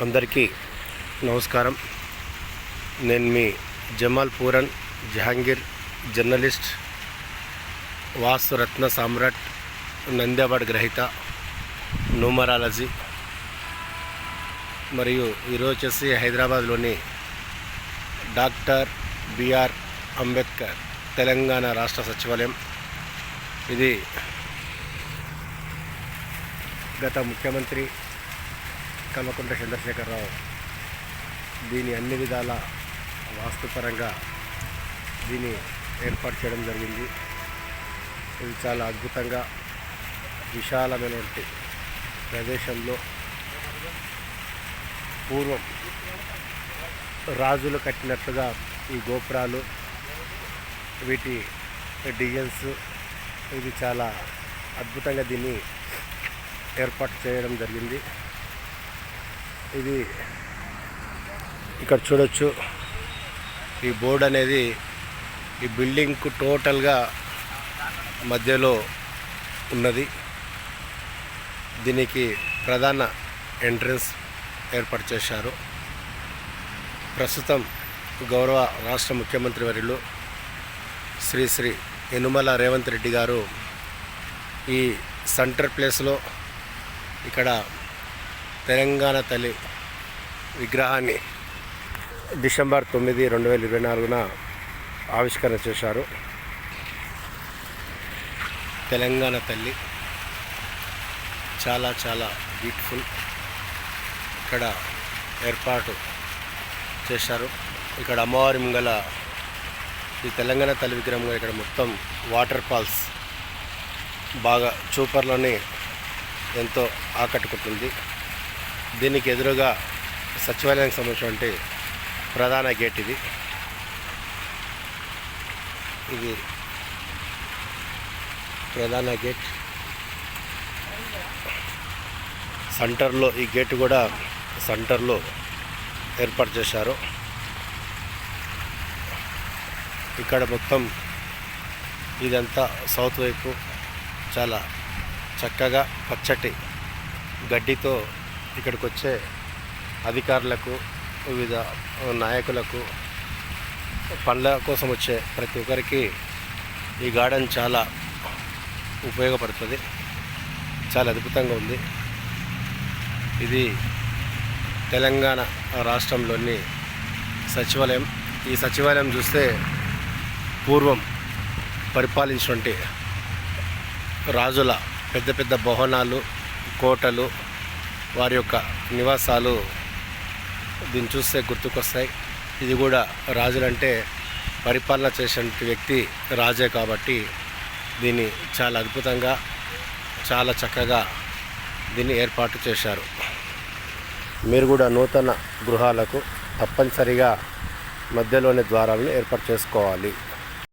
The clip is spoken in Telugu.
అందరికీ నమస్కారం. నేను మీ జమాల్ పూరన్ జహాంగీర్, జర్నలిస్ట్, వాస్తు రత్న సామ్రాట్, నంది అవార్డు గ్రహీత, న్యూమరాలజీ. మరియు ఈరోజు వచ్చేసి హైదరాబాద్లోని డాక్టర్ బిఆర్ అంబేద్కర్ తెలంగాణ రాష్ట్ర సచివాలయం. ఇది గత ముఖ్యమంత్రి కల్వకుంట్ల చంద్రశేఖరరావు దీని అన్ని విధాల వాస్తుపరంగా దీన్ని ఏర్పాటు చేయడం జరిగింది. ఇది చాలా అద్భుతంగా విశాలమైనటువంటి ప్రదేశంలో పూర్వం రాజులు కట్టినట్లుగా ఈ గోపురాలు, వీటి డిజైన్స్, ఇది చాలా అద్భుతంగా దీన్ని ఏర్పాటు చేయడం జరిగింది. ఇది ఇక్కడ చూడొచ్చు. ఈ బోర్డు అనేది ఈ బిల్డింగ్కు టోటల్గా మధ్యలో ఉన్నది. దీనికి ప్రధాన ఎంట్రన్స్ ఏర్పాటు చేశారు. ప్రస్తుతం గౌరవ రాష్ట్ర ముఖ్యమంత్రి వర్యులు శ్రీ యనుమల రేవంత్ రెడ్డి గారు ఈ సెంటర్ ప్లేస్లో ఇక్కడ తెలంగాణ తల్లి విగ్రహాన్ని డిసెంబర్ 9, 2024 ఆవిష్కరణ చేశారు. తెలంగాణ తల్లి చాలా చాలా బ్యూటిఫుల్ ఇక్కడ ఏర్పాటు చేశారు. ఇక్కడ అమ్మవారి ముంగల ఈ తెలంగాణ తల్లి విగ్రహం ఇక్కడ మొత్తం వాటర్ ఫాల్స్ బాగా చూపర్లోనే ఎంతో ఆకట్టుకుంటుంది. దీనికి ఎదురుగా సచివాలయానికి సంబంధించినటువంటి ప్రధాన గేట్ ఇది ప్రధాన గేట్. సెంటర్లో ఈ గేట్ కూడా సెంటర్లో ఏర్పాటు చేశారు. ఇక్కడ మొత్తం ఇదంతా సౌత్ వైపు చాలా చక్కగా పచ్చటి గడ్డితో ఇక్కడికి వచ్చే అధికారులకు, వివిధ నాయకులకు, పనుల కోసం వచ్చే ప్రతి ఒక్కరికి ఈ గార్డెన్ చాలా ఉపయోగపడుతుంది. చాలా అద్భుతంగా ఉంది. ఇది తెలంగాణ రాష్ట్రంలోని సచివాలయం. ఈ సచివాలయం చూస్తే పూర్వం పరిపాలించినటువంటి రాజుల పెద్ద పెద్ద భవనాలు, కోటలు, వారి యొక్క నివాసాలు దీన్ని చూస్తే గుర్తుకొస్తాయి. ఇది కూడా రాజులంటే పరిపాలన చేసిన వ్యక్తి రాజే కాబట్టి దీన్ని చాలా అద్భుతంగా, చాలా చక్కగా దీన్ని ఏర్పాటు చేశారు. మీరు కూడా నూతన గృహాలకు తప్పనిసరిగా మధ్యలోని ద్వారాలను ఏర్పాటు చేసుకోవాలి.